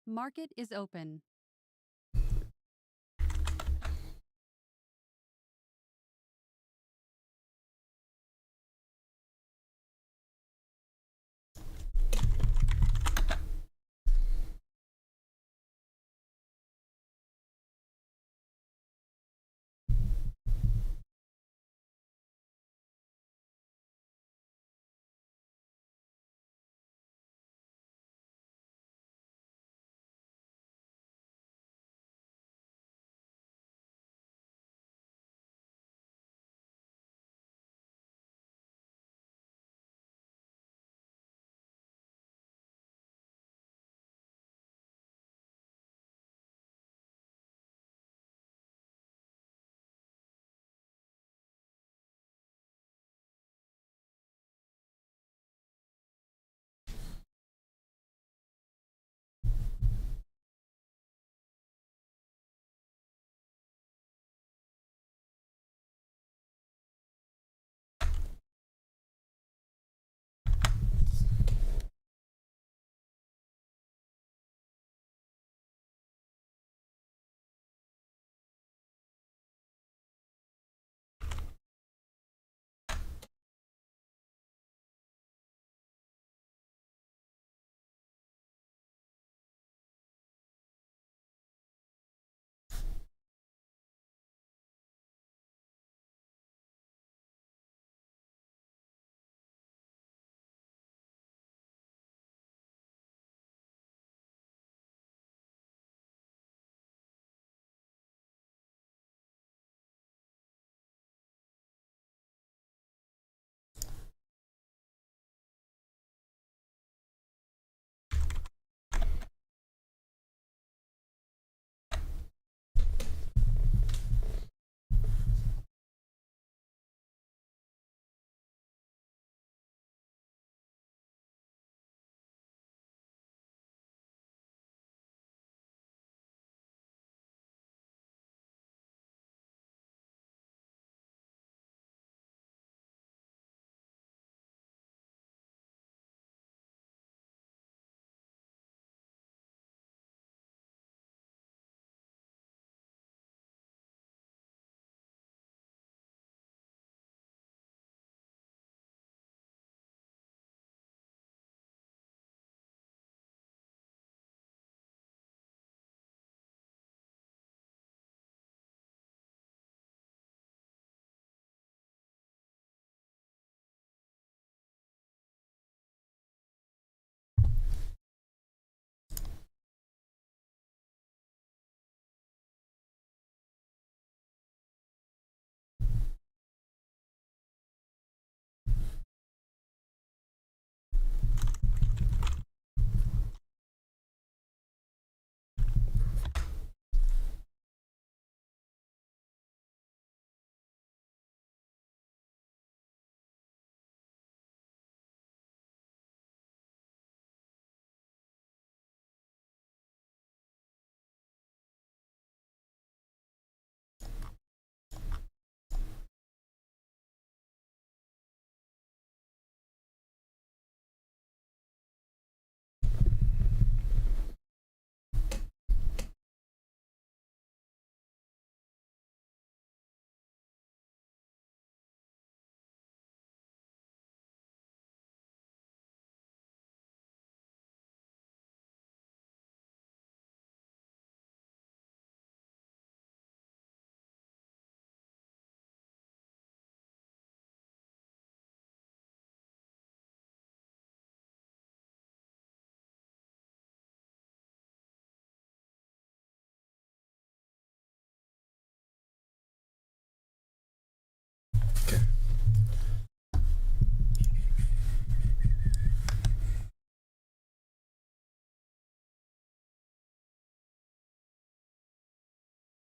Market is open.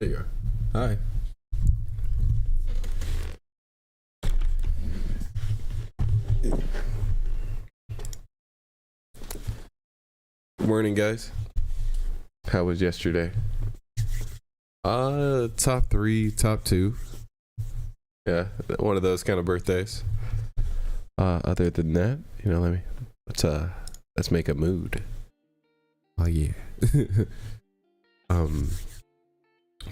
There you are. Hi. Good morning, guys. How was yesterday? Top 3, top 2. Yeah, one of those kind of birthdays. Other than that, let's make a mood. Oh yeah.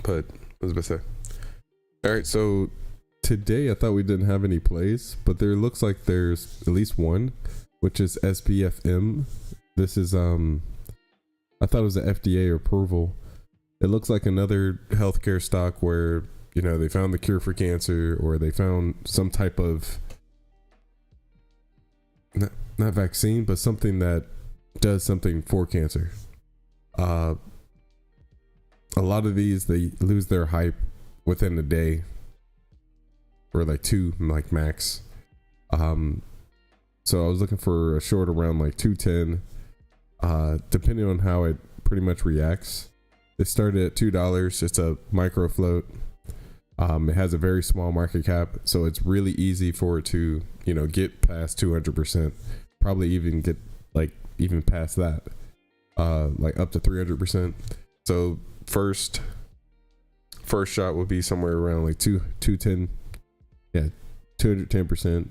But what was I about to say? All right, so today I thought we didn't have any plays, but there looks like there's at least one, which is SBFM. This is I thought it was an FDA approval. It looks like another healthcare stock where, you know, they found the cure for cancer, or they found some type of not vaccine, but something that does something for cancer. A lot of these, they lose their hype within a day, or like two, like max. So I was looking for a short around like 210, depending on how it pretty much reacts. It started at $2. It's a micro float. It has a very small market cap, so it's really easy for it to, you know, get past 200%. Probably even get like even past that, like up to 300%. So first shot would be somewhere around like 210. Yeah, 210%.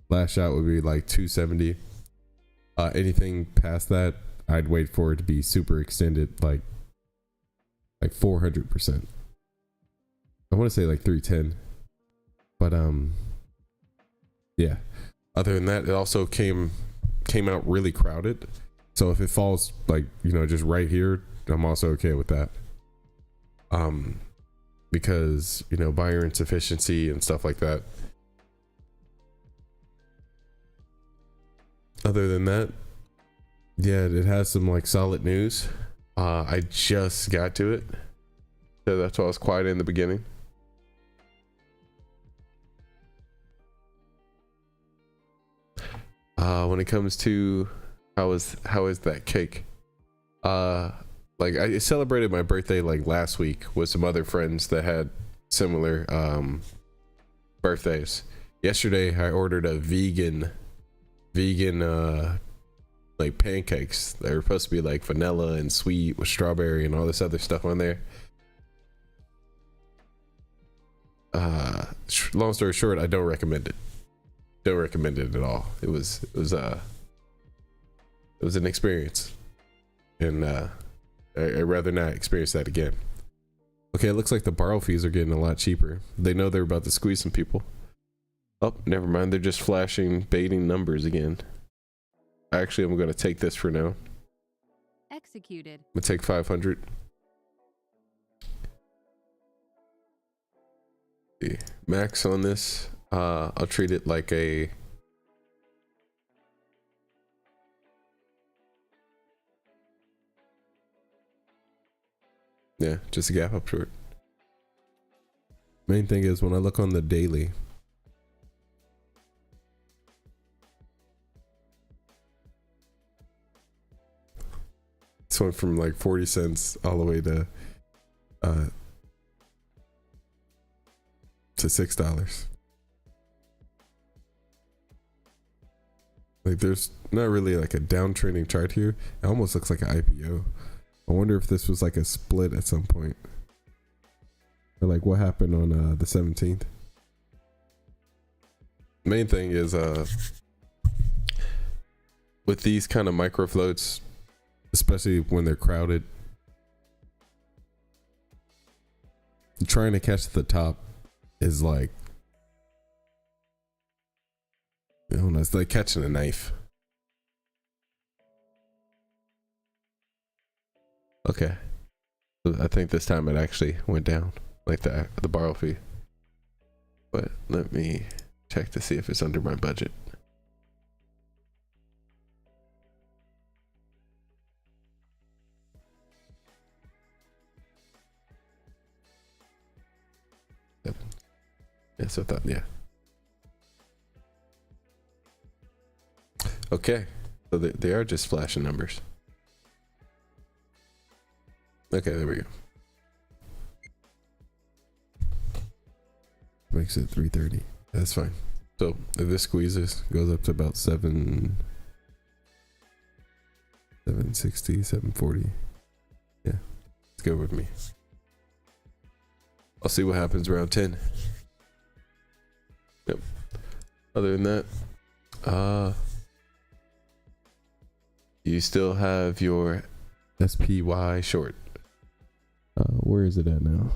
Last shot would be like 270. Anything past that, I'd wait for it to be super extended, like 400%. I want to say like 310, but yeah. Other than that, it also came out really crowded. So if it falls like, you know, just right here, I'm also okay with that. Because, you know, buyer insufficiency and stuff like that. Other than that, yeah, it has some like solid news. I just got to it, so that's why I was quiet in the beginning. When it comes to how is that cake, like I celebrated my birthday like last week with some other friends that had similar birthdays. Yesterday I ordered a vegan like pancakes. They were supposed to be like vanilla and sweet with strawberry and all this other stuff on there. Long story short, I don't recommend it. Don't recommend it at all. It was an experience, and I'd rather not experience that again. Okay, it looks like the borrow fees are getting a lot cheaper. They know they're about to squeeze some people. Oh, never mind. They're just flashing baiting numbers again. Actually, I'm going to take this for now. Executed. I'm going to take 500. The max on this, I'll treat it like a just a gap up short. Main thing is when I look on the daily, this went from like 40 cents all the way to $6. Like there's not really like a downtrending chart here. It almost looks like an IPO. I wonder if this was like a split at some point, or like what happened on the 17th. Main thing is with these kind of micro floats, especially when they're crowded, trying to catch the top is like, I don't know, it's like catching a knife. Okay, I think this time it actually went down, like the borrow fee. But let me check to see if it's under my budget. Yeah, so I thought, yeah. Okay, so they are just flashing numbers. Okay, there we go. Makes it 330. That's fine. So if this squeezes, goes up to about 760, 740. Yeah, it's good with me. I'll see what happens around 10. Yep. Other than that, you still have your SPY short. Where is it at now?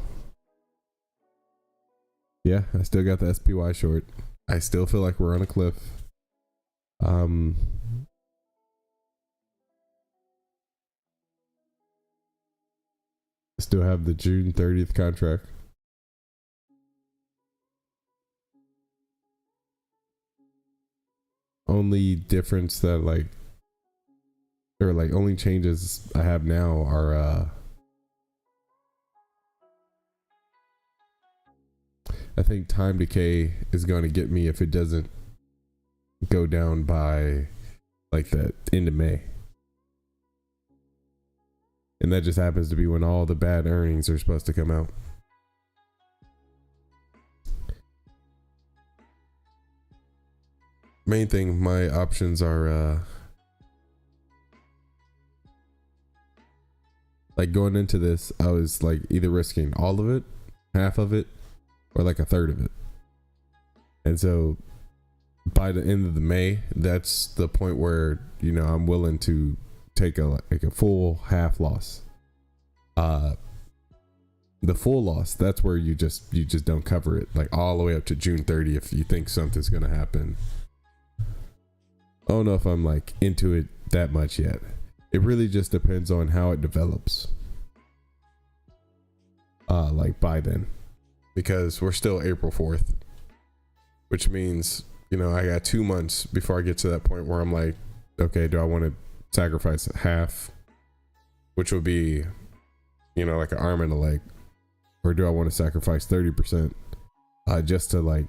Yeah, I still got the SPY short. I still feel like we're on a cliff. Still have the June 30th contract. Only difference that only changes I have now are I think time decay is going to get me if it doesn't go down by like the end of May. And that just happens to be when all the bad earnings are supposed to come out. Main thing, my options are like going into this, I was like either risking all of it, half of it, or like a third of it. And so by the end of the May, that's the point where, you know, I'm willing to take a full half loss. The full loss, that's where you just don't cover it, like all the way up to June 30th if you think something's gonna happen. I don't know if I'm like into it that much yet. It really just depends on how it develops. Like by then, because we're still April 4th, which means, you know, I got 2 months before I get to that point where I'm like, okay, do I want to sacrifice half, which would be, you know, like an arm and a leg, or do I want to sacrifice 30% just to like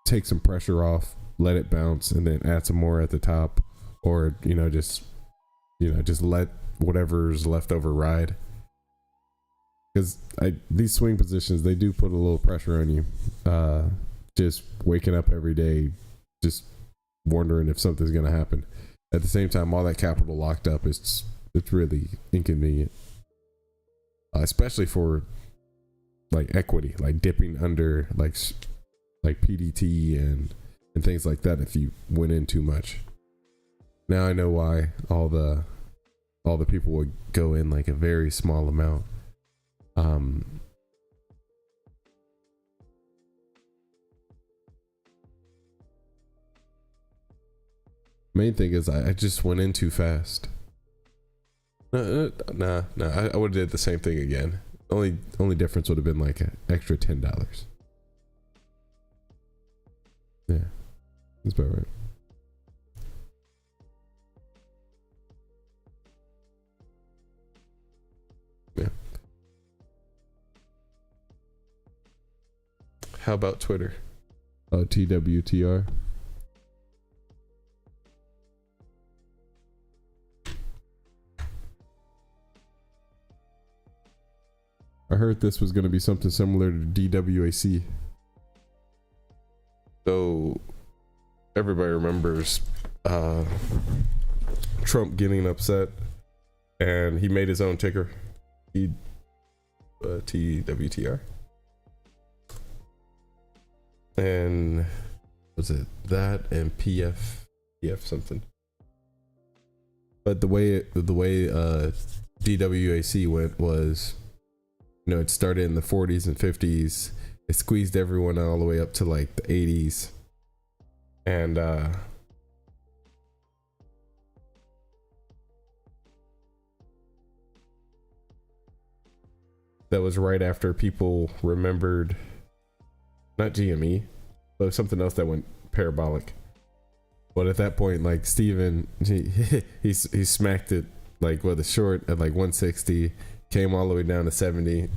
take some pressure off, let it bounce, and then add some more at the top, or just let whatever's left over ride. Because these swing positions, they do put a little pressure on you. Just waking up every day, just wondering if something's gonna happen. At the same time, all that capital locked up, it's really inconvenient, especially for like equity, like dipping under like PDT and things like that. If you went in too much, now I know why all the people would go in like a very small amount. Main thing is I just went in too fast. Nah, I would have did the same thing again. Only difference would have been like an extra $10. Yeah, that's about right. Yeah. How about Twitter? TWTR. I heard this was going to be something similar to DWAC. So everybody remembers Trump getting upset, and he made his own ticker, TWTR. And was it that and PF something? But the way DWAC went was, it started in the 40s and 50s. It squeezed everyone all the way up to like the 80s. And that was right after people remembered, not GME, but something else that went parabolic. But at that point, like Steven, he smacked it like with a short at like 160, came all the way down to 70,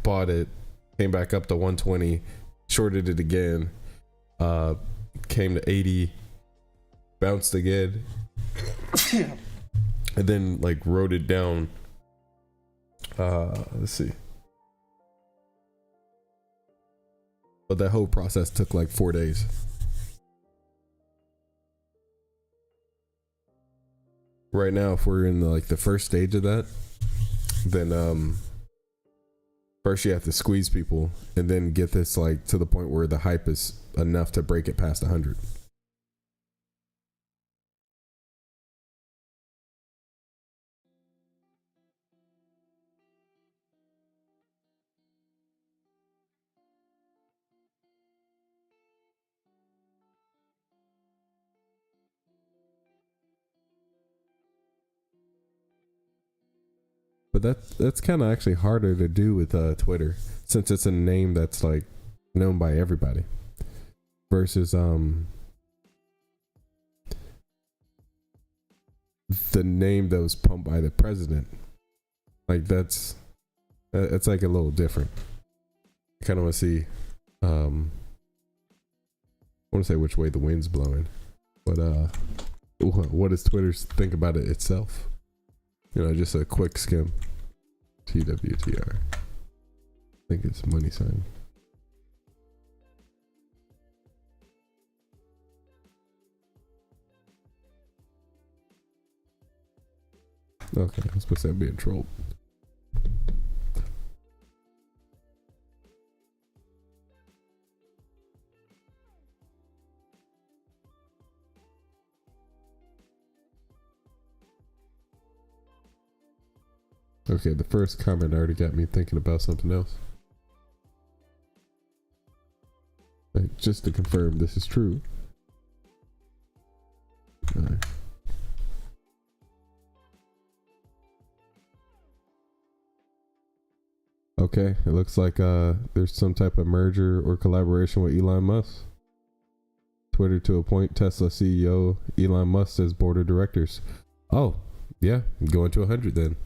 bought it, came back up to 120, shorted it again, came to 80, bounced again, and then like rode it down. Let's see. But that whole process took like 4 days. Right now, if we're in the first stage of that, then first you have to squeeze people and then get this like to the point where the hype is enough to break it past 100. But that's kind of actually harder to do with Twitter, since it's a name that's like known by everybody, versus the name that was pumped by the president. Like that's like a little different. I kind of want to see. I want to say which way the wind's blowing, but what does Twitter think about it itself? You know, just a quick skim. TWTR. I think it's money sign. Okay, I was supposed to say I'm being trolled. Okay, the first comment already got me thinking about something else. Like, just to confirm this is true. Alright. Okay, it looks like there's some type of merger or collaboration with Elon Musk. Twitter to appoint Tesla CEO Elon Musk as board of directors. Oh, yeah, going to 100 then.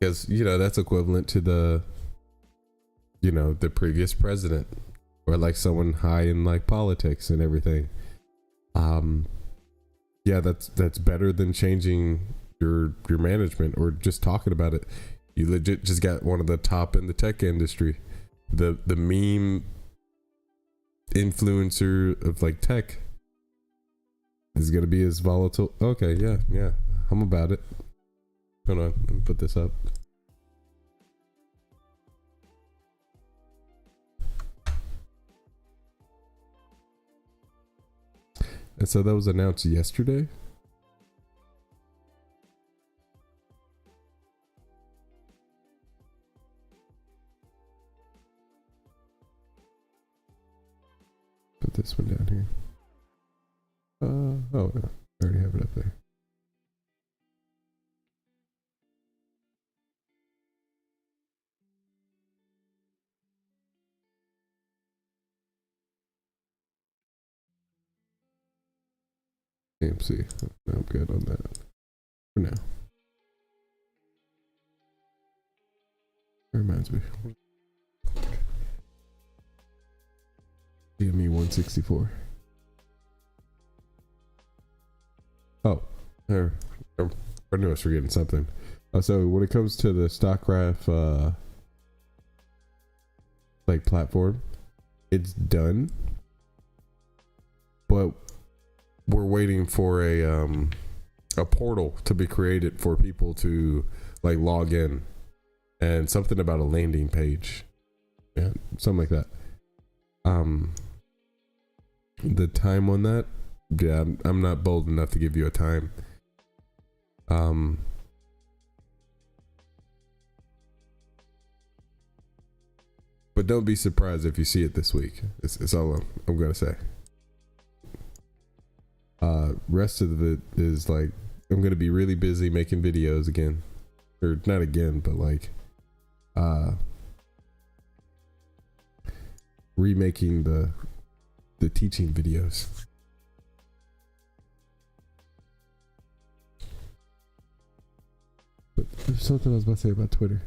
Because, you know, that's equivalent to the previous president, or like someone high in like politics and everything. Yeah, that's better than changing your management or just talking about it. You legit just got one of the top in the tech industry, the meme influencer of like tech is gonna be as volatile. Okay, yeah, I'm about it. Hold on, let me put this up. And so that was announced yesterday. Put this one down here. Oh, no, I already have it up there. AMC. I'm good on that for now. That reminds me. DME 164. Oh, I knew I was forgetting something. So when it comes to the StockCraft like platform, it's done, but we're waiting for a portal to be created for people to like log in, and something about a landing page, yeah, something like that. The time on that, yeah, I'm not bold enough to give you a time. But don't be surprised if you see it this week. It's all I'm gonna say. Rest of it is like, I'm gonna be really busy making videos again, or not again, but like remaking the teaching videos. But there's something I was about to say about Twitter.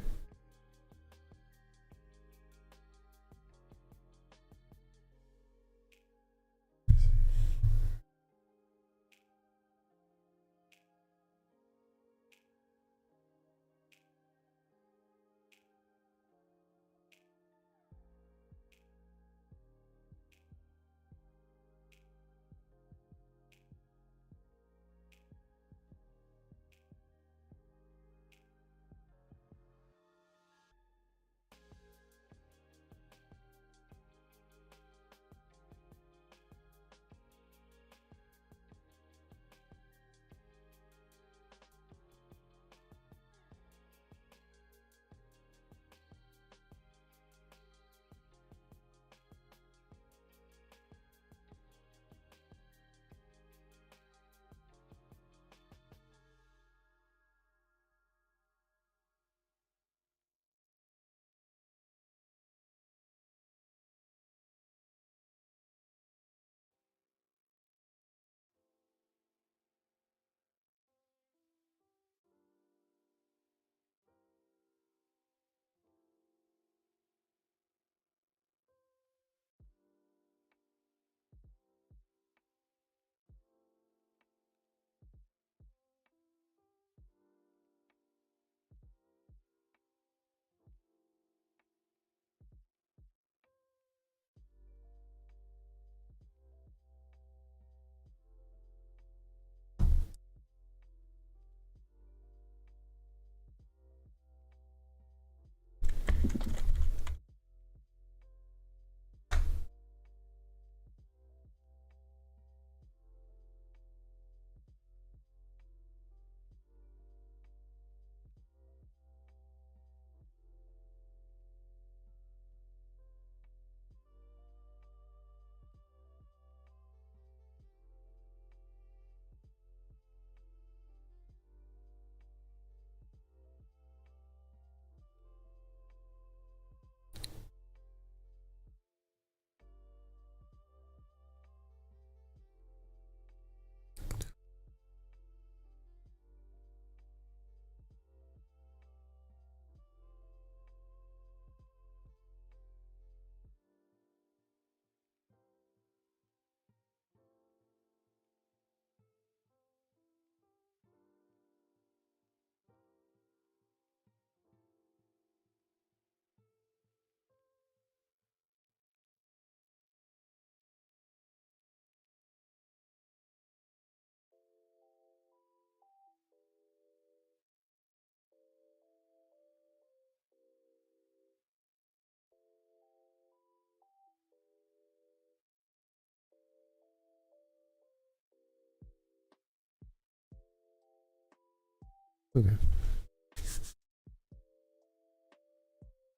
Okay.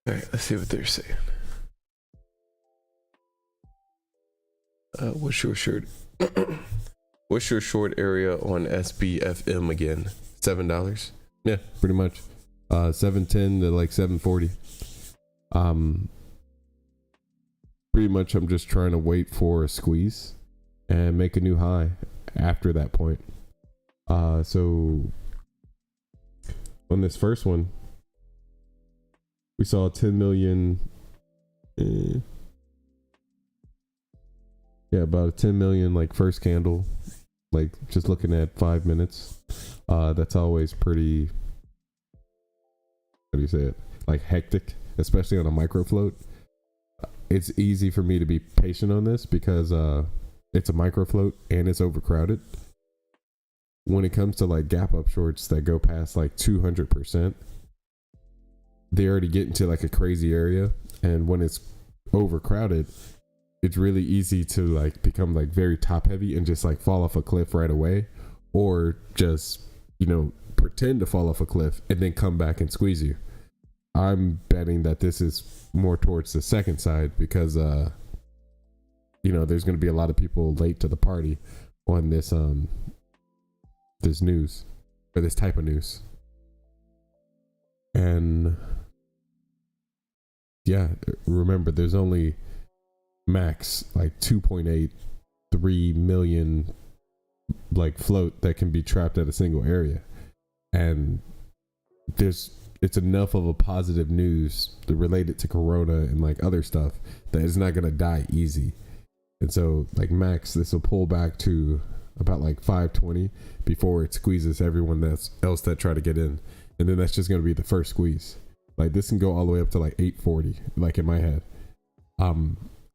All right, let's see what they're saying. What's your short? What's your short area on SBFM again? $7? Yeah, pretty much. 710 to like 740. Pretty much I'm just trying to wait for a squeeze and make a new high after that point. So on this first one, we saw 10 million. Yeah, about a 10 million like first candle, like just looking at 5 minutes. That's always pretty, how do you say it? Like hectic, especially on a micro float. It's easy for me to be patient on this because it's a micro float and it's overcrowded. When it comes to like gap up shorts that go past like 200%, they already get into like a crazy area, and when it's overcrowded, it's really easy to like become like very top heavy and just like fall off a cliff right away, or just, you know, pretend to fall off a cliff and then come back and squeeze you. I'm betting that this is more towards the second side because you know, there's going to be a lot of people late to the party on this this news, or this type of news. And yeah, remember, there's only max like 2.83 million like float that can be trapped at a single area, and it's enough of a positive news related to corona and like other stuff that it's not gonna die easy. And so like max, this will pull back to about like 520 before it squeezes everyone else that try to get in, and then that's just gonna be the first squeeze. Like this can go all the way up to like 840, like in my head.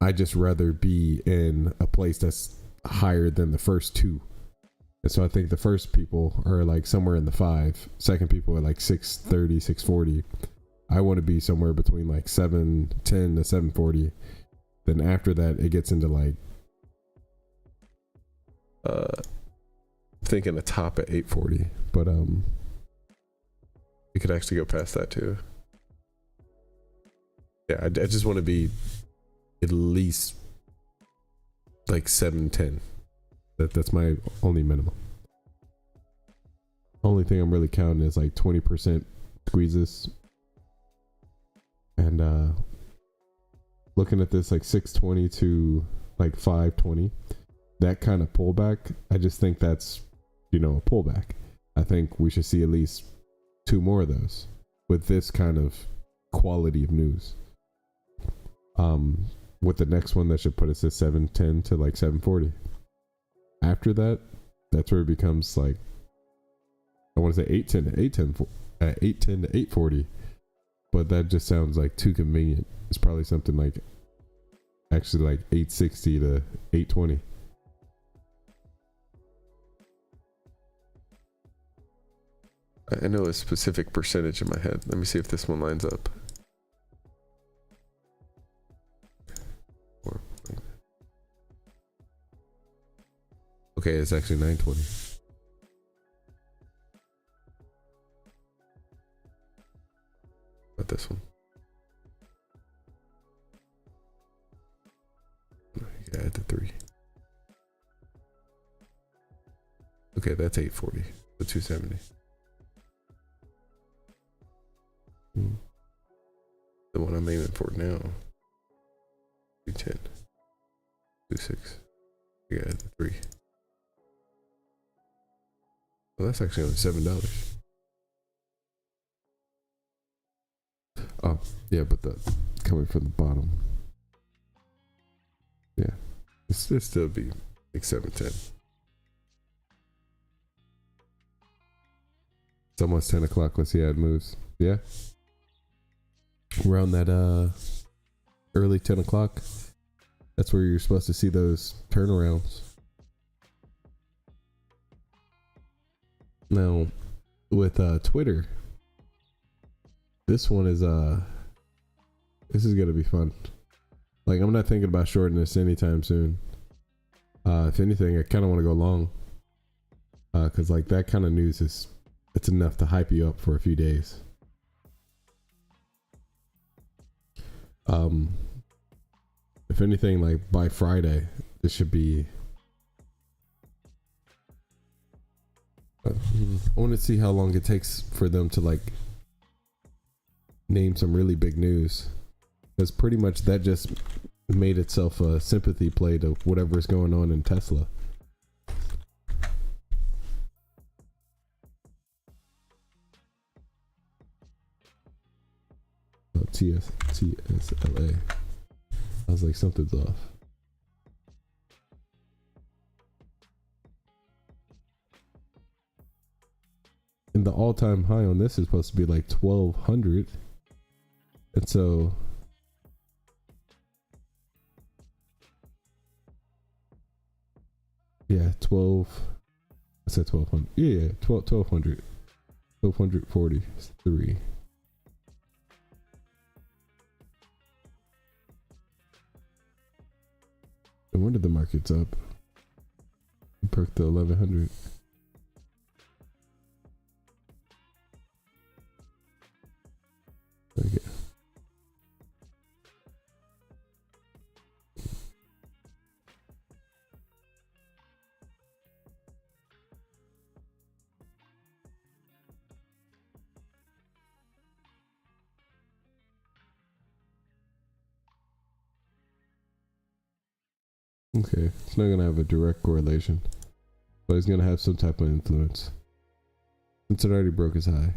I just rather be in a place that's higher than the first two. And so I think the first people are like somewhere in the 5, second people are like 630, 640. I want to be somewhere between like 710 to 740. Then after that, it gets into like thinking the top at 840, but it could actually go past that too. Yeah, I just want to be at least like 710. That's my only minimum. Only thing I'm really counting is like 20% squeezes. And looking at this like 620 to like 520, that kind of pullback, I just think that's, you know, a pullback. I think we should see at least 2 more of those with this kind of quality of news. With the next one, that should put us at 710 to like 740. After that, that's where it becomes like, I want to say 810 to 840, but that just sounds like too convenient. It's probably something like actually like 860 to 820. I know a specific percentage in my head. Let me see if this one lines up. Okay, it's actually 920. Not this one. Yeah, add the 3. Okay, that's 840. The 270. The one I'm aiming for now. 210. 26. Yeah, the 3. Well, that's actually only $7. Oh, yeah, but the coming from the bottom. Yeah. It's still be like 710. It's almost 10 o'clock. Let's see how it moves. Yeah. Around that early 10 o'clock. That's where you're supposed to see those turnarounds. Now, with Twitter, this one is this is gonna be fun. Like, I'm not thinking about shorting this anytime soon. If anything, I kind of want to go long. Cause like that kind of news it's enough to hype you up for a few days. If anything, like by Friday, this should be. I want to see how long it takes for them to like name some really big news, because pretty much that just made itself a sympathy play to whatever's going on in Tesla. Oh, TSLA. I was like, something's off. And the all-time high on this is supposed to be like 1200. And so yeah, 12. I said 1200. Yeah, 1200. 1243. No wonder the market's up. Perked the 1100. Okay. Okay, it's not gonna have a direct correlation, but it's gonna have some type of influence since it already broke its high.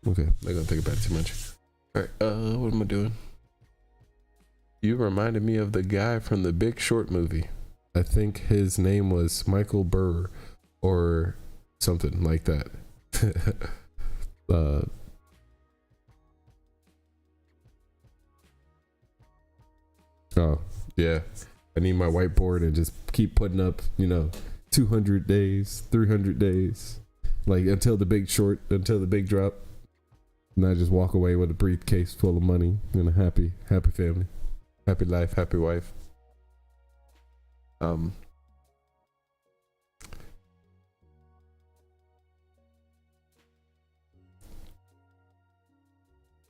Okay, not gonna think about it too much. All right, what am I doing? You reminded me of the guy from the Big Short movie. I think his name was Michael Burr or something like that. Oh yeah, I need my whiteboard and just keep putting up, 200 days, 300 days, like until the big drop, and I just walk away with a briefcase full of money and a happy family, happy life, happy wife.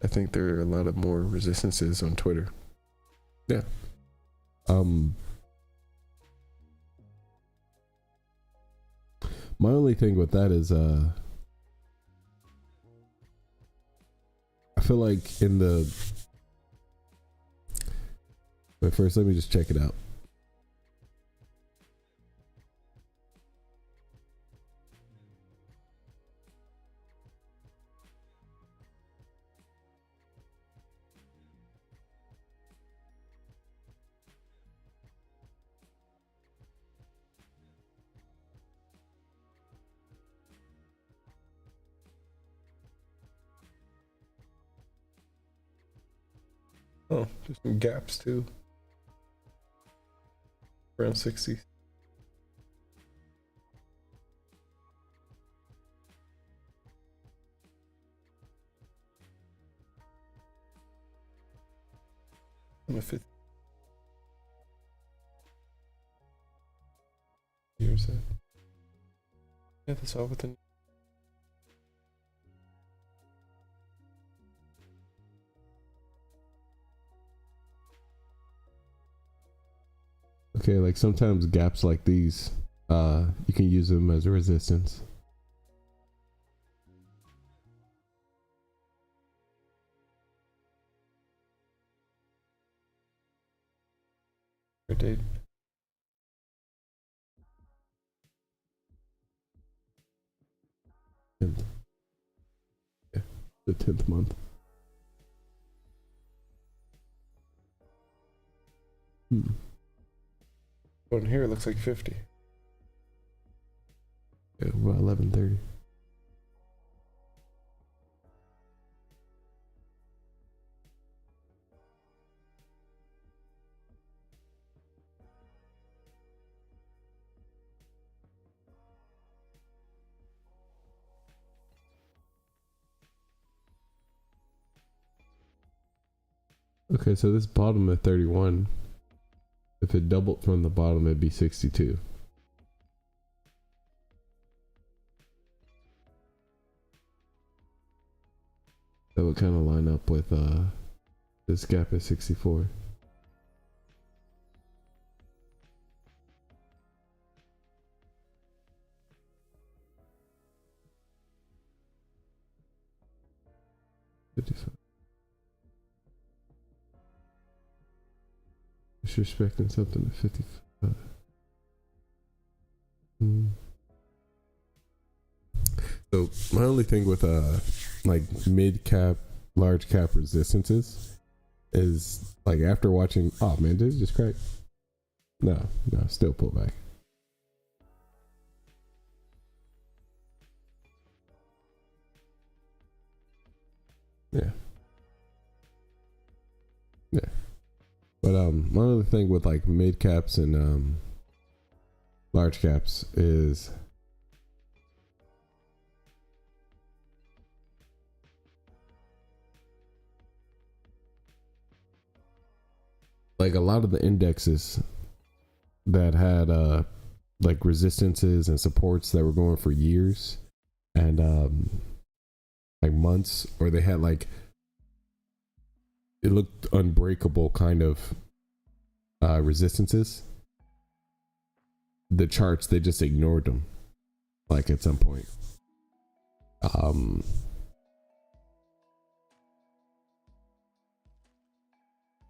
I think there are a lot of more resistances on Twitter. Yeah. My only thing with that is I feel like but first let me just check it out. Oh, there's some gaps too. Around 60. I'm a 50. Here's that. Yeah, that's all within. Okay, like sometimes gaps like these, you can use them as a resistance. Date. Yeah, the 10th month. On here it looks like 50. Yeah, about 11:30. Okay, so this bottom at 31, if it doubled from the bottom, it'd be 62. That would kind of line up with this gap at 64. Disrespecting something at 55. So my only thing with like mid cap, large cap resistances is like after watching. Oh man, did it just crack? No, still pull back. Yeah. But my other thing with like mid caps and large caps is like a lot of the indexes that had like resistances and supports that were going for years and like months, or they had like it looked unbreakable kind of resistances. The charts, they just ignored them like at some point.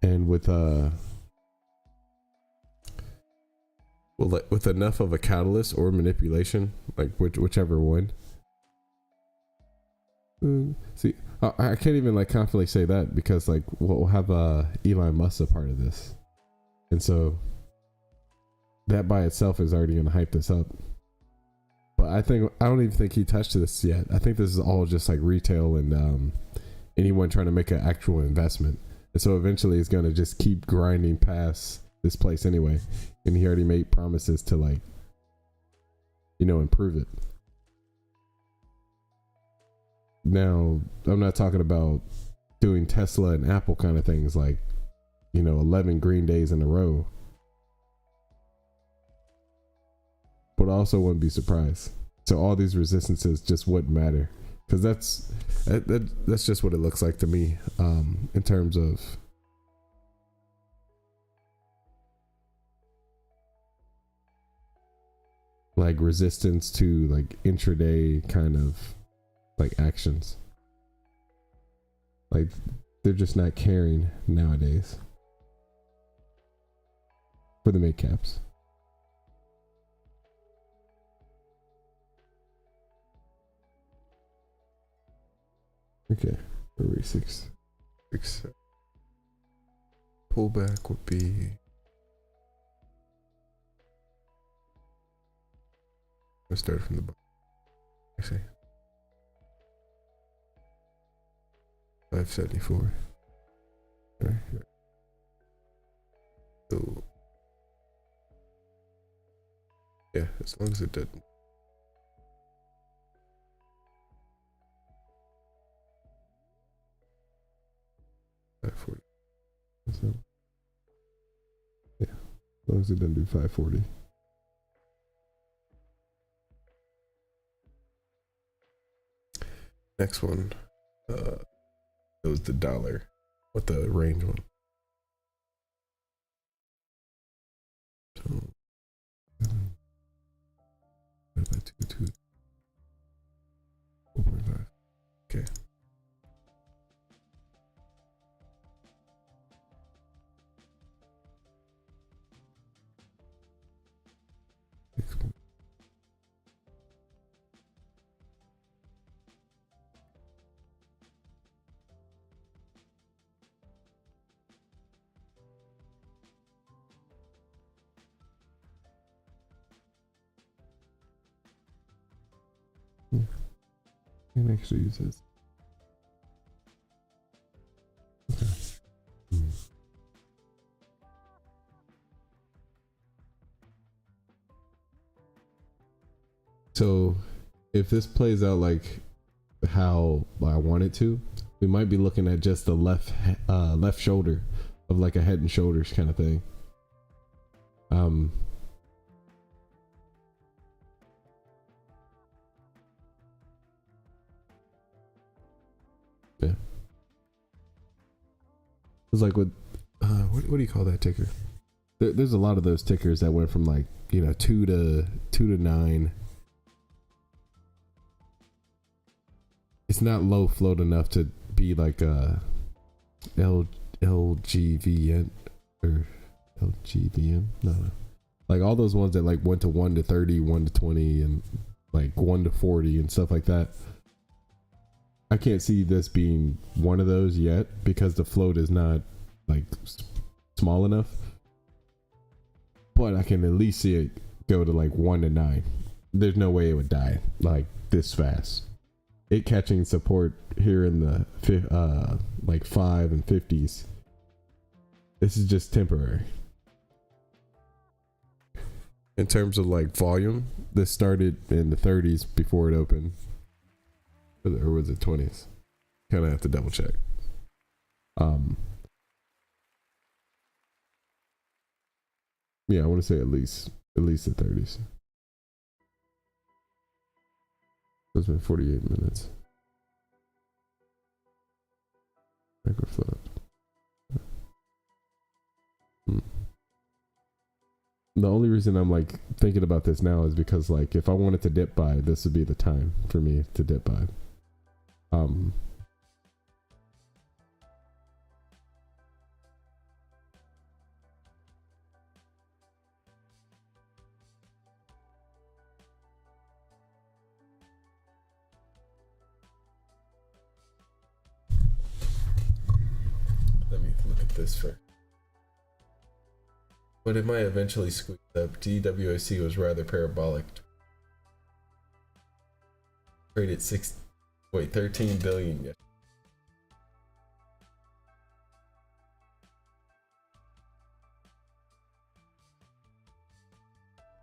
And with well, with enough of a catalyst or manipulation, like whichever one. See, I can't even like confidently say that because like we'll have Elon Musk a part of this, and so that by itself is already going to hype this up. But I don't even think he touched this yet. I think this is all just like retail and anyone trying to make an actual investment, and so eventually it's going to just keep grinding past this place anyway. And he already made promises to like, improve it. Now, I'm not talking about doing Tesla and Apple kind of things like, 11 green days in a row. But I also wouldn't be surprised. So all these resistances just wouldn't matter. Because that's just what it looks like to me in terms of like resistance to like intraday kind of like actions. Like they're just not caring nowadays for the mid caps. Okay, where six pullback would be. Let's start from the bottom. I see. 574. Right. So yeah, as long as it doesn't. $540. long as it doesn't do 540. Next one, goes the dollar. What the range one? So, 4.5. Okay. I can actually use this. Okay. So if this plays out like how I want it to, we might be looking at just the left shoulder of like a head and shoulders kind of thing. Yeah. It's like with what do you call that ticker? There's a lot of those tickers that went from like 2 to 9. It's not low float enough to be like a LGVN or LGVN. No. Like all those ones that like went to 1 to 30, 1 to 20, and like 1 to 40 and stuff like that. I can't see this being one of those yet because the float is not like small enough. But I can at least see it go to like 1 to 9. There's no way it would die like this fast. It catching support here in the like 5 and 50s. This is just temporary. In terms of like volume, this started in the 30s before it opened. Or was it 20s? Kind of have to double check. Yeah, I want to say at least the 30s. It's been 48 minutes. Microfloat. The only reason I'm like thinking about this now is because like if I wanted to dip buy, this would be the time for me to dip buy. Let me look at this first. But it might eventually squeeze up. DWAC was rather parabolic. Traded 13 billion yet.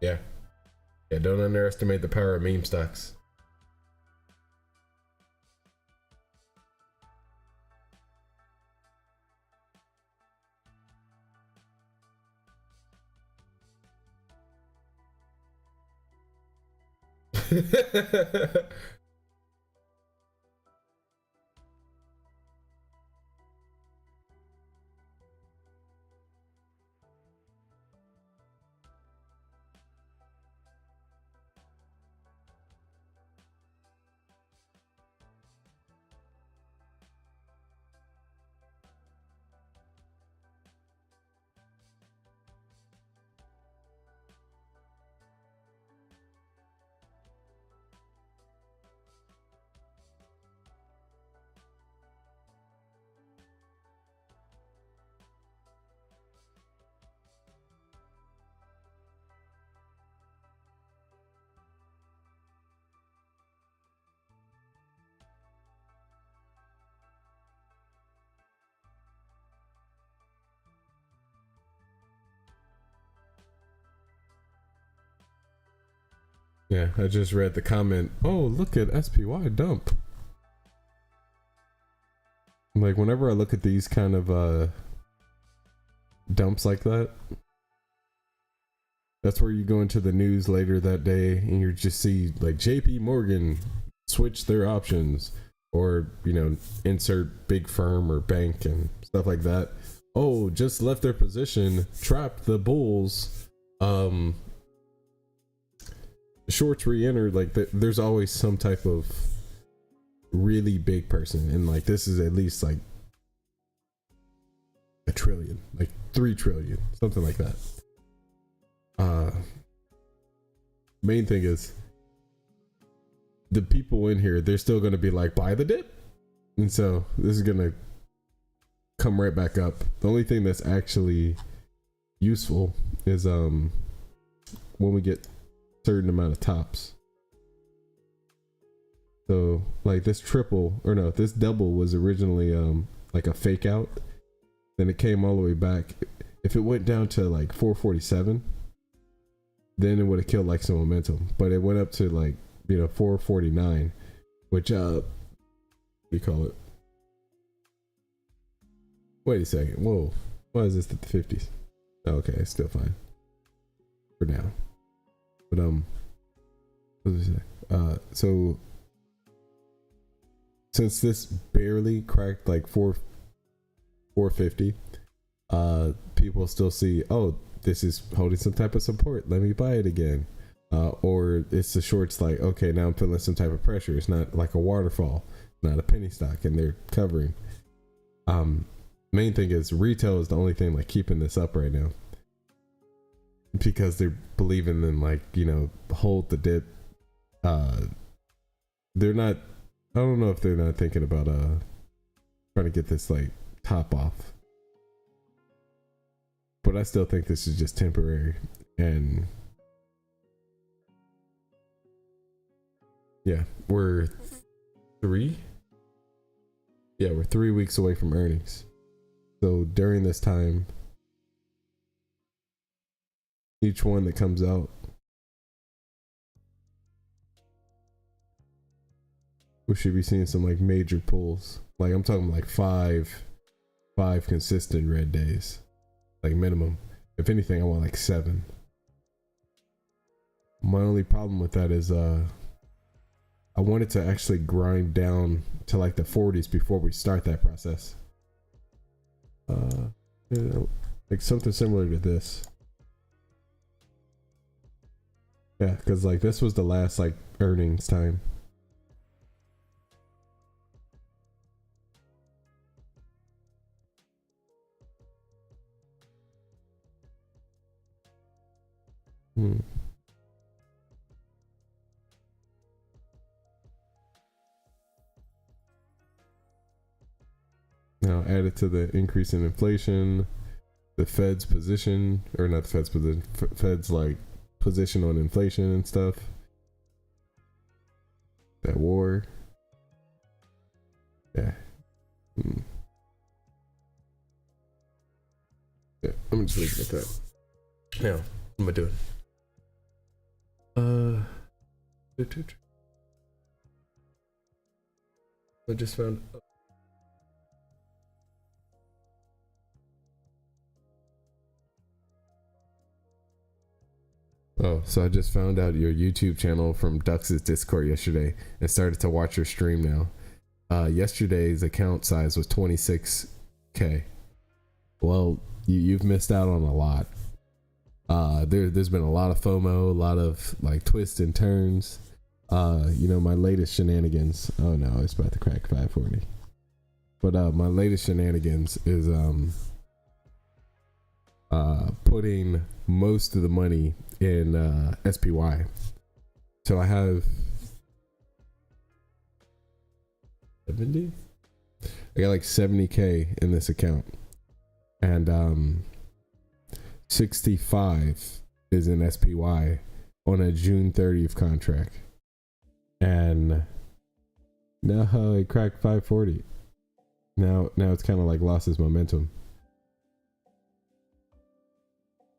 Yeah. Yeah, don't underestimate the power of meme stocks. Yeah, I just read the comment. Oh, look at SPY dump. Like whenever I look at these kind of dumps like that, That's where you go into the news later that day and you just see like JP Morgan switch their options, or, you know, insert big firm or bank and stuff like that. Oh, just left their position, trapped the bulls. Shorts re-entered. Like there's always some type of really big person, and like this is at least like a trillion, like 3 trillion, something like that. Main thing is the people in here, they're still going to be like, buy the dip, and so this is going to come right back up. The only thing that's actually useful is when we get certain amount of tops. So like this this double was originally like a fake out, then it came all the way back. If it went down to like 447, then it would have killed like some momentum, but it went up to like, you know, 449, which what do you call it? Wait a second. Whoa, why is this at the 50s? Oh, okay, it's still fine for now. But what was I say? So since this barely cracked like 450, people still see, oh, this is holding some type of support, let me buy it again. Or it's the shorts like, okay, now I'm feeling some type of pressure. It's not like a waterfall, not a penny stock, and they're covering. Main thing is retail is the only thing like keeping this up right now, because they're believing in, like, you know, hold the dip. They're not, I don't know if they're not thinking about trying to get this like top off, but I still think this is just temporary. And yeah, we're 3 weeks away from earnings. So during this time, each one that comes out, we should be seeing some like major pulls. Like I'm talking like five consistent red days, like minimum. If anything, I want like 7. My only problem with that is I want it to actually grind down to like the 40s before we start that process. You know, like something similar to this. Yeah, because like this was the last like earnings time. Now added to the increase in inflation, the Fed's position, or not the Fed's position, Fed's like position on inflation and stuff. That war. Yeah. Yeah, I'm gonna just leave it at that. Now, what am I doing? I just found. Oh, so I just found out your YouTube channel from Dux's Discord yesterday and started to watch your stream now. Yesterday's account size was 26K. Well, you've missed out on a lot. There's been a lot of FOMO, a lot of like twists and turns. You know, my latest shenanigans. Oh no, it's about to crack 540. But my latest shenanigans is putting most of the money in SPY. So I have 70. I got like 70K in this account, and 65 is in SPY on a June 30th contract, and now it cracked 540. Now it's kind of like lost its momentum.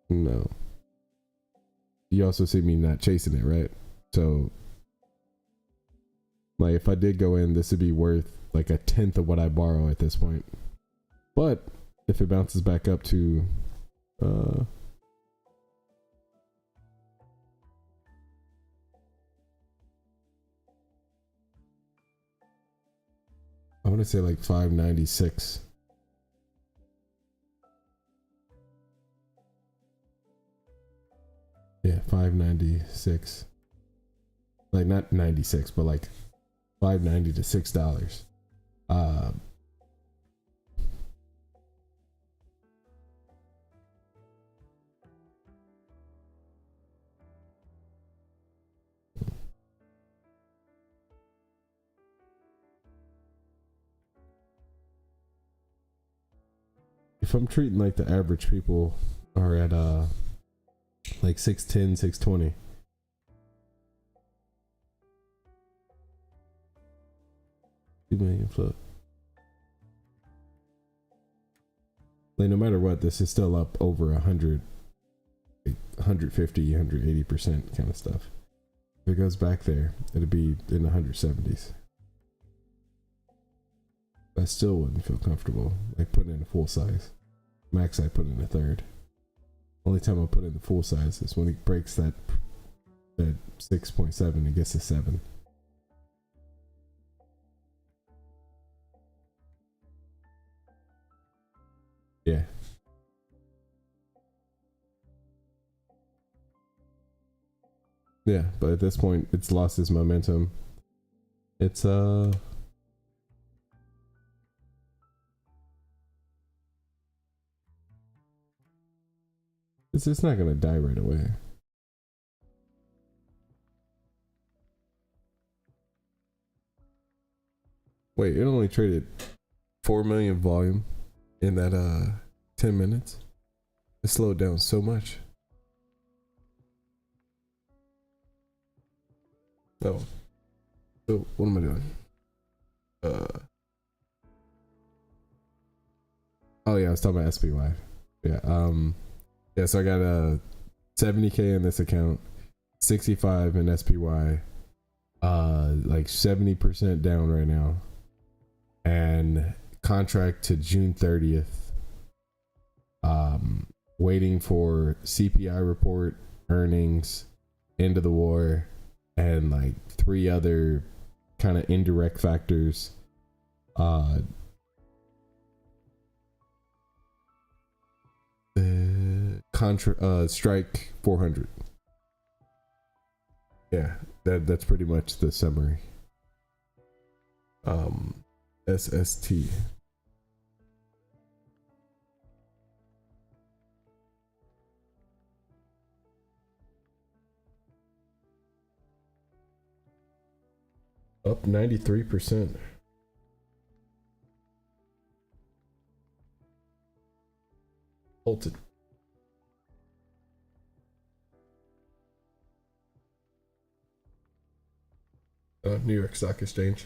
No, you also see me not chasing it, right? So like if I did go in, this would be worth like 1/10 of what I borrow at this point. But if it bounces back up to I want to say like 596. Yeah, 596. Like not 96, but like 590 to $6. If I'm treating like the average people are at like 610, 620. $2 million float. Like no matter what, this is still up over 100, like 150, 180% kind of stuff. If it goes back there, it'd be in the 170s. I still wouldn't feel comfortable like putting in a full size. Max I put in a third. Only time I put in the full size is when it breaks that 6.7 and gets to 7. Yeah. Yeah, but at this point it's lost its momentum. It's it's not gonna die right away. Wait, it only traded 4 million volume in that 10 minutes. It slowed down so much. Oh. So what am I doing? Oh yeah, I was talking about SPY. Yeah, yeah, so I got 70K in this account, 65 in SPY, like 70% down right now. And contract to June 30th. Waiting for CPI report, earnings, end of the war, and like 3 other kind of indirect factors. Strike 400. Yeah, that's pretty much the summary. SST. Up 93%. Halted. New York Stock Exchange.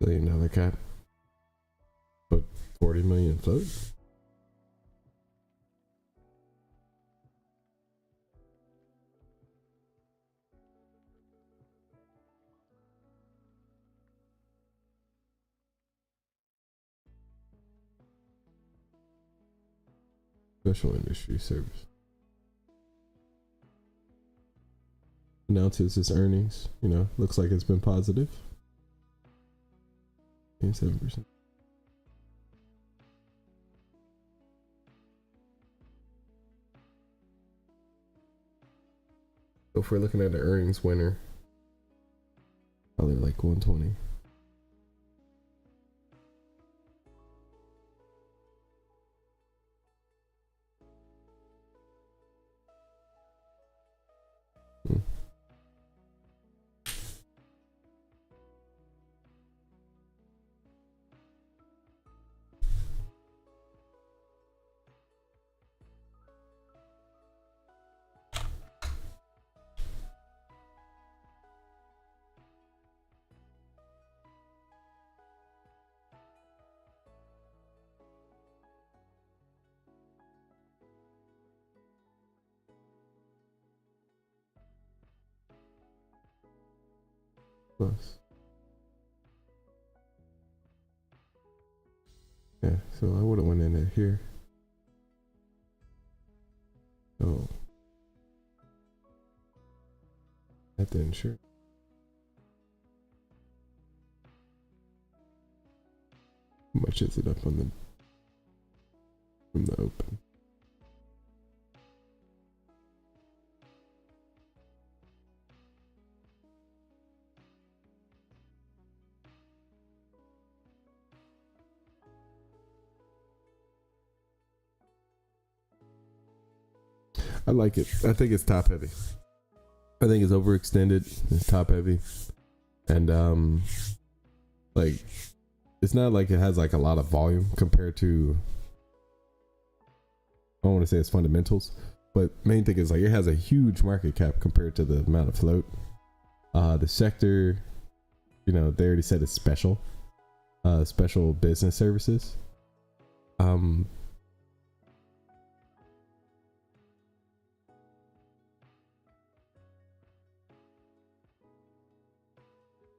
$1 cap. But 40 million float. Special industry service. Announces its earnings. You know, looks like it's been positive. 7%. So if we're looking at the earnings winner, probably like 120. plus. Yeah, so I would have went in it here. Oh, that didn't sure. How much is it up on the from the open? I like it. I think it's top heavy. I think it's overextended. It's top heavy, and like it's not like it has like a lot of volume compared to. I don't want to say it's fundamentals, but main thing is like it has a huge market cap compared to the amount of float. The sector, you know, they already said it's special, special business services.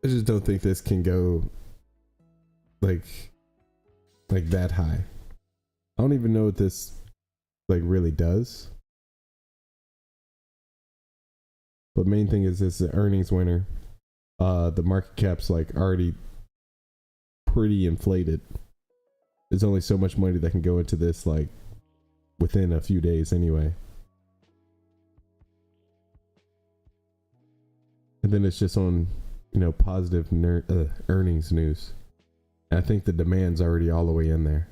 I just don't think this can go like that high. I don't even know what this like really does. But main thing is this is an earnings winner. The market cap's like already pretty inflated. There's only so much money that can go into this like within a few days anyway. And then it's just on, you know, positive earnings news. And I think the demand's already all the way in there.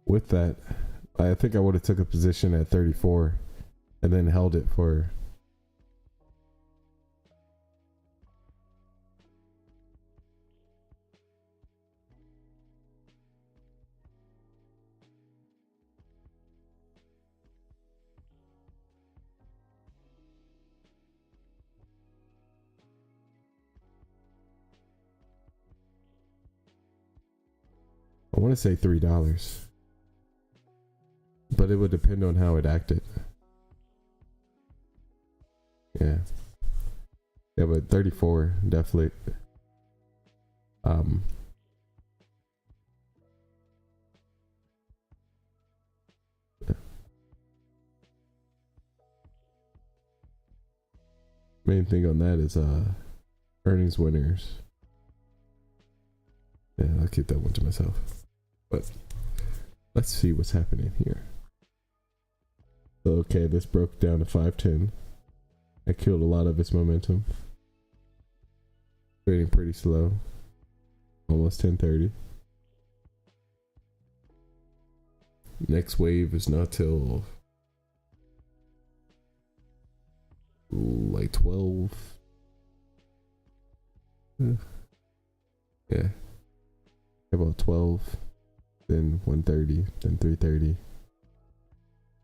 With that, I think I would have took a position at 34 and then held it for I want to say $3. But it would depend on how it acted. Yeah. Yeah, but 34 definitely. Yeah. Main thing on that is earnings winners. Yeah, I'll keep that one to myself. But let's see what's happening here. So, okay, this broke down to 510. I killed a lot of its momentum. Trading pretty slow. Almost 10:30. Next wave is not till like 12. Yeah. About 12. Then 1:30. Then 3:30.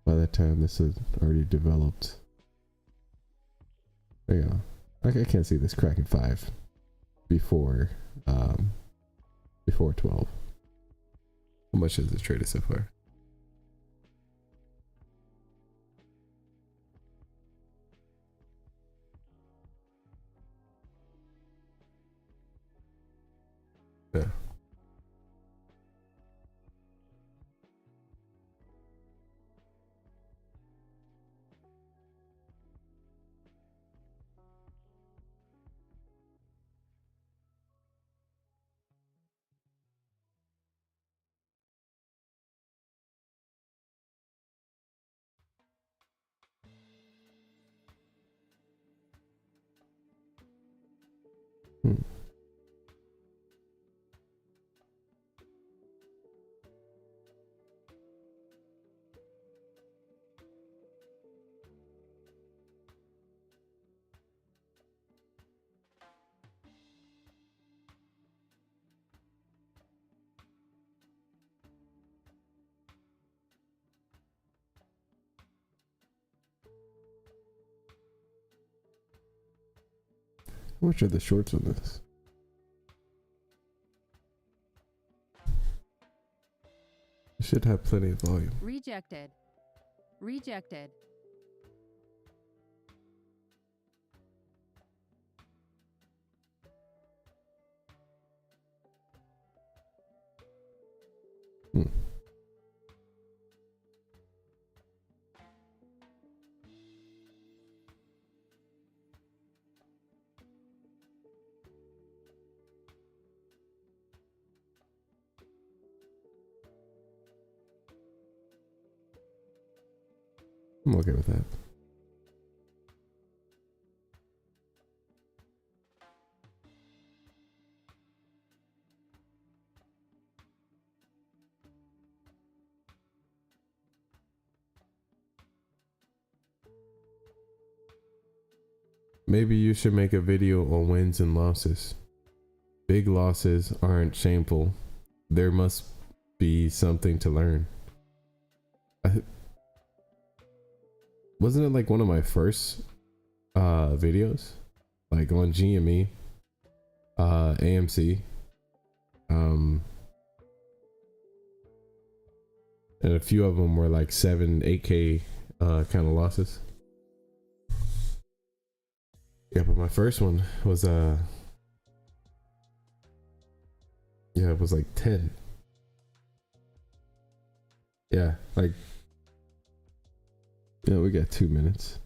By that time, this had already developed. Yeah, I can't see this cracking 5 before 12. How much has it traded so far? Yeah. How much are the shorts on this? Should have plenty of volume. Rejected. Rejected. I'm okay with that. Maybe you should make a video on wins and losses. Big losses aren't shameful. There must be something to learn. Wasn't it like one of my first videos? Like on GME, AMC, and a few of them were like 7-8K kind of losses. Yeah, but my first one was it was like 10. Yeah, like, yeah, we got 2 minutes.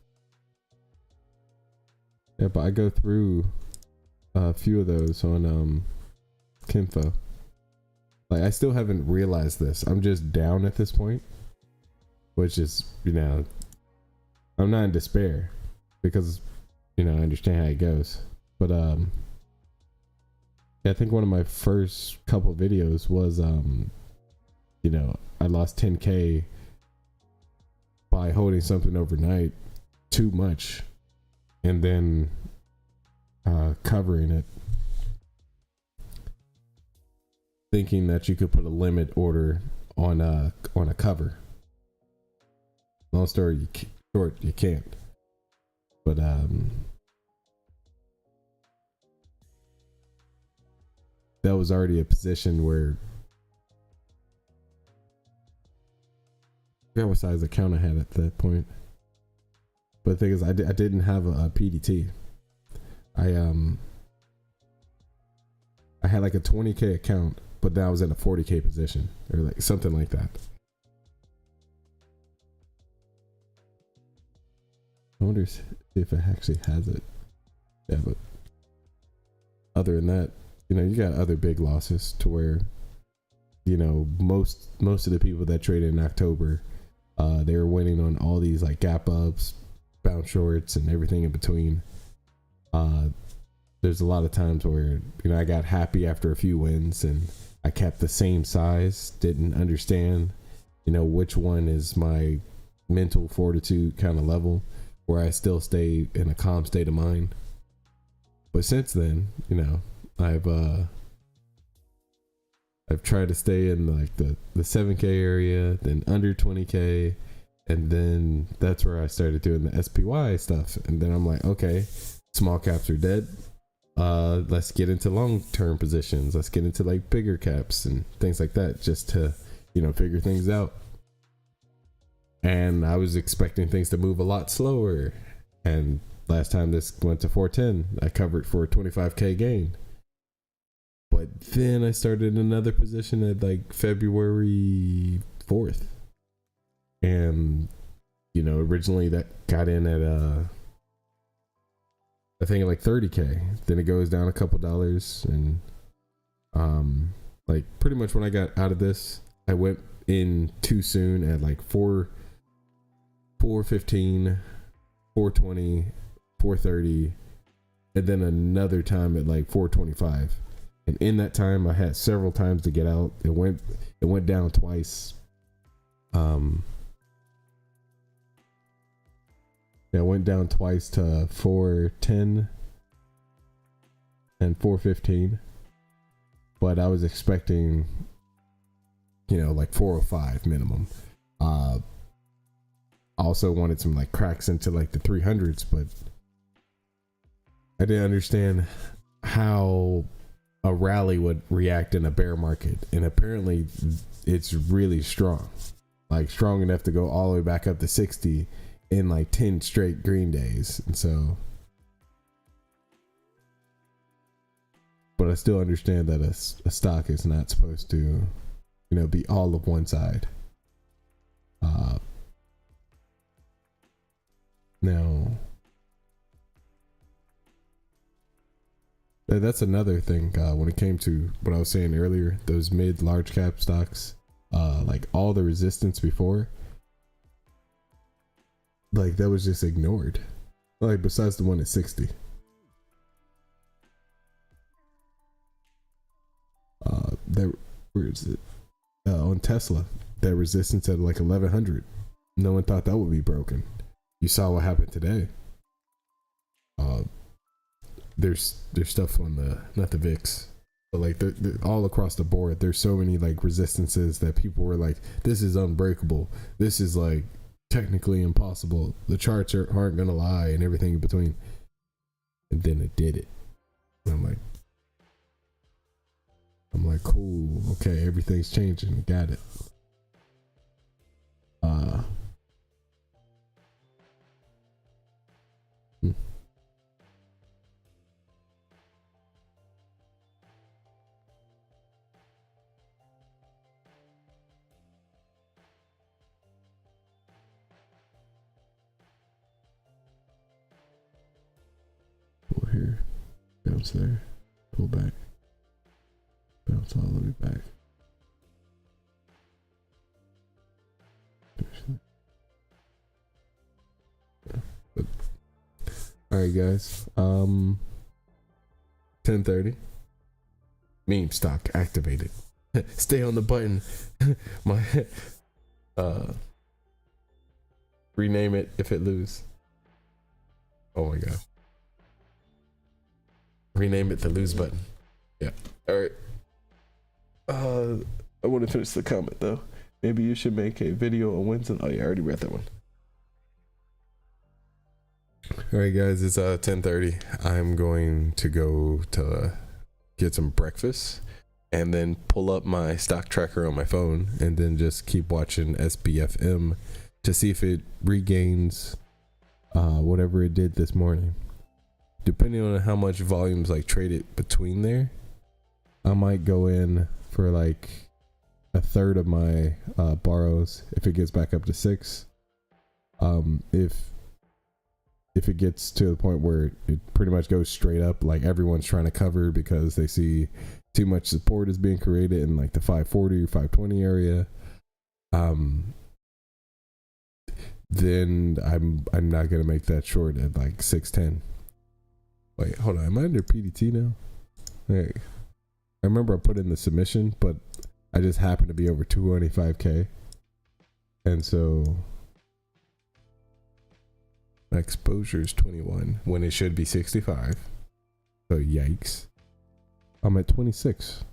Yeah, but I go through a few of those on Kinfo. Like, I still haven't realized this. I'm just down at this point, which is, I'm not in despair because, I understand how it goes. But yeah, I think one of my first couple videos was I lost 10K by holding something overnight too much and then covering it, thinking that you could put a limit order on a cover. Long story short, you can't. But that was already a position where I forgot what size account I had at that point. But the thing is, I didn't have a PDT. I had like a 20K account, but that was in a 40K position or like something like that. I wonder if it actually has it. Yeah, but other than that, you got other big losses to where, most of the people that traded in October, they were winning on all these like gap ups, bounce shorts, and everything in between. There's a lot of times where, I got happy after a few wins and I kept the same size, didn't understand, which one is my mental fortitude kind of level where I still stay in a calm state of mind. But since then, I've tried to stay in like the 7K area, then under 20K, and then that's where I started doing the SPY stuff. And then I'm like, okay, small caps are dead. Let's get into long-term positions. Let's get into like bigger caps and things like that, just to, figure things out. And I was expecting things to move a lot slower. And last time this went to 410, I covered for a 25K gain. But then I started another position at like February 4th. And, originally that got in at, I think like 30K. Then it goes down a couple dollars. And, like pretty much when I got out of this, I went in too soon at like 415, 420, 430, and then another time at like 425. And in that time, I had several times to get out. It went down twice. Yeah, it went down twice to 410 and 415. But I was expecting, like 405 minimum. I also wanted some like cracks into like the 300s, but I didn't understand how a rally would react in a bear market, and apparently it's really strong, like strong enough to go all the way back up to 60 in like 10 straight green days. And so, but I still understand that a stock is not supposed to, you know, be all of one side. Now that's another thing when it came to what I was saying earlier, those mid large cap stocks, like all the resistance before, like that was just ignored, like besides the one at 60. Where is it? On Tesla, that resistance at like 1100, no one thought that would be broken. You saw what happened today. There's stuff on the, not the VIX, but like they're all across the board. There's so many like resistances that people were like, this is unbreakable, this is like technically impossible, the charts aren't gonna lie, and everything in between. And then it did it. And I'm like, cool, okay, everything's changing, got it. Pull here, bounce there, pull back, bounce all the way back. All right, guys. 10:30. Meme stock activated. Stay on the button. My rename it if it lose. Oh my god. Rename it the lose button. Yeah. All right. I want to finish the comment though. Maybe you should make a video on Wednesday. Oh yeah, I already read that one. All right, guys, it's 10:30. I'm going to go to get some breakfast and then pull up my stock tracker on my phone and then just keep watching SBFM to see if it regains whatever it did this morning. Depending on how much volumes like traded between there, I might go in for like a third of my borrows if it gets back up to 6. If it gets to the point where it pretty much goes straight up, like everyone's trying to cover because they see too much support is being created in like the 540 or 520 area, then I'm not gonna make that short at like 610. Wait, hold on, am I under PDT now? Hey, I remember I put in the submission, but I just happened to be over 225k, and so my exposure is 21 when it should be 65. So yikes. I'm at 26.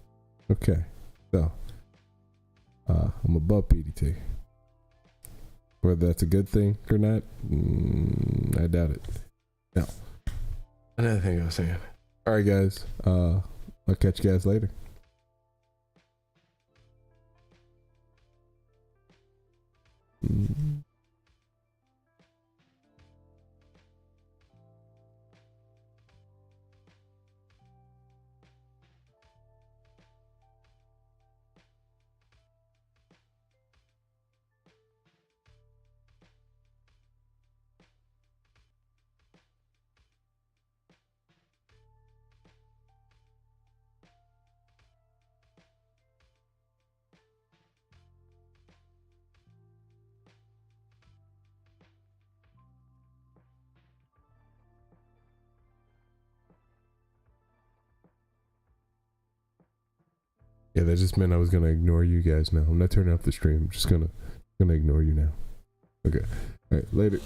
Okay. So I'm above PDT. Whether that's a good thing or not, I doubt it. Now, another thing I was saying. All right, guys. I'll catch you guys later. Yeah, that just meant I was gonna ignore you guys now. I'm not turning off the stream. I'm just gonna ignore you now. Okay. All right, later.